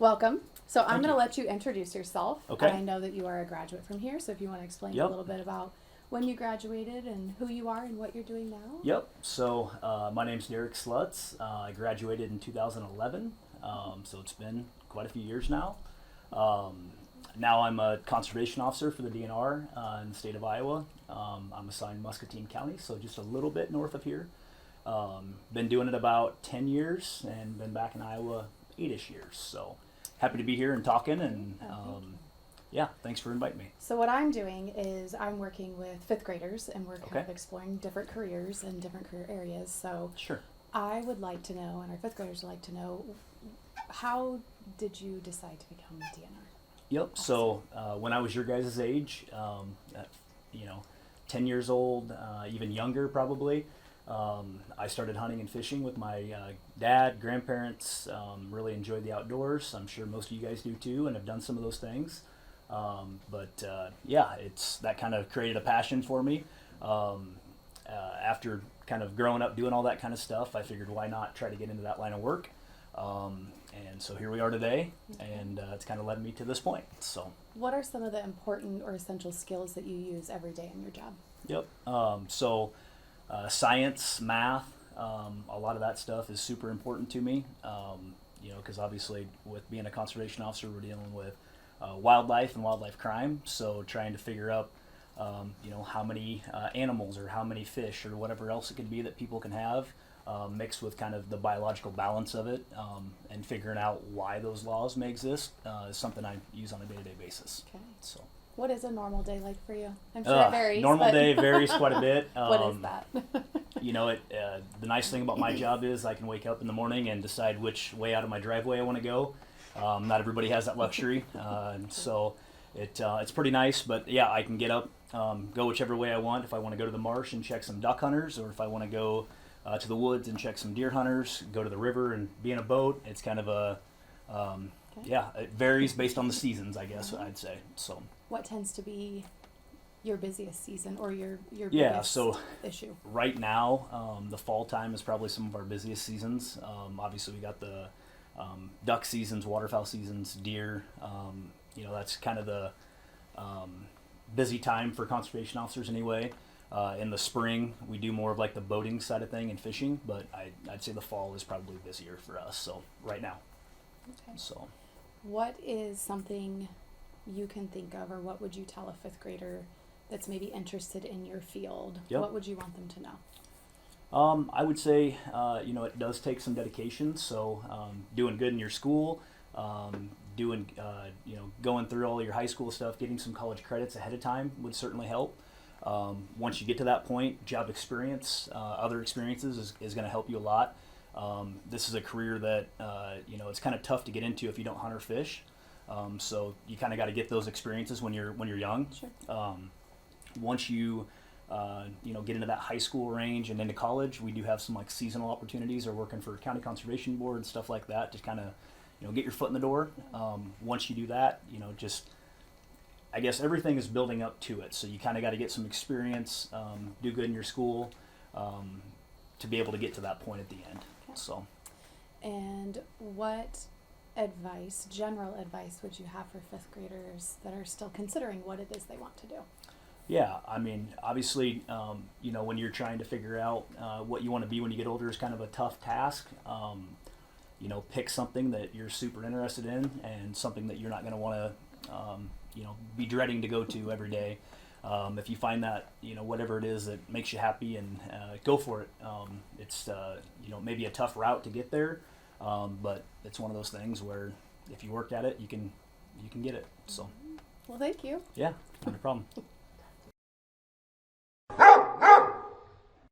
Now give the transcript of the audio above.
Welcome. So I'm Thank going to you. let you introduce yourself. Okay. I know that you are a graduate from here, so if you want to explain a Yep. little bit about when you graduated and who you are and what you're doing now. Yep. So my name's Derrick Slutts. I graduated in 2011, so it's been quite a few years now. Now I'm a conservation officer for the DNR in the state of Iowa. I'm assigned Muscatine County, so just a little bit north of here. Been doing it about 10 years and been back in Iowa 8-ish years. So happy to be here and talking, and yeah, thanks for inviting me. So what I'm doing is I'm working with fifth graders, and we're kind Okay. of exploring different careers and different career areas. So Sure. I would like to know, and our fifth graders would like to know, how did you decide to become a DNR? Yep. So when I was your guys' age, at, 10 years old, even younger probably, I started hunting and fishing with my dad, grandparents. Really enjoyed the outdoors. I'm sure most of you guys do too, and have done some of those things. Yeah, it's that kind of created a passion for me. After kind of growing up doing all that kind of stuff, I figured why not try to get into that line of work. And so here we are today, and it's kind of led me to this point. So. What are some of the important or essential skills that you use every day in your job? Yep. Science, math, a lot of that stuff is super important to me. Because obviously with being a conservation officer, we're dealing with wildlife and wildlife crime. So trying to figure out, how many animals or how many fish or whatever else it could be that people can have, mixed with kind of the biological balance of it, and figuring out why those laws may exist is something I use on a day-to-day basis. Okay. So. What is a normal day like for you? I'm sure it varies. Normal day varies quite a bit. What is that? The nice thing about my job is I can wake up in the morning and decide which way out of my driveway I want to go. Not everybody has that luxury, so it's pretty nice. But yeah, I can get up, go whichever way I want. If I want to go to the marsh and check some duck hunters, or if I want to go to the woods and check some deer hunters, go to the river and be in a boat. It's kind of it varies based on the seasons, I guess I'd say. So. What tends to be your busiest season or your Yeah, biggest so issue? right now, the fall time is probably some of our busiest seasons. Obviously, we got the duck seasons, waterfowl seasons, deer. That's kind of the busy time for conservation officers anyway. In the spring, we do more of like the boating side of thing and fishing, but I'd say the fall is probably busier for us. So right now. Okay. So. What is something you can think of, or what would you tell a fifth grader that's maybe interested in your field? Yep. What would you want them to know? I would say, it does take some dedication. So, doing good in your school, going through all your high school stuff, getting some college credits ahead of time would certainly help. Once you get to that point, job experience, other experiences is going to help you a lot. This is a career that, it's kind of tough to get into if you don't hunt or fish. So you kind of got to get those experiences when you're young. Sure. Once you get into that high school range and into college, we do have some like seasonal opportunities or working for county conservation board, stuff like that, to kind of get your foot in the door. Once you do that, I guess everything is building up to it. So you kind of got to get some experience, do good in your school, to be able to get to that point at the end. Okay. So. And what general advice would you have for fifth graders that are still considering what it is they want to do? Yeah, I mean, obviously, when you're trying to figure out what you want to be when you get older is kind of a tough task. Pick something that you're super interested in and something that you're not going to want to, be dreading to go to every day. If you find that, whatever it is that makes you happy, and go for it. It's, maybe a tough route to get there, but it's one of those things where if you work at it, you can get it. So. Well, thank you. Yeah, not a problem.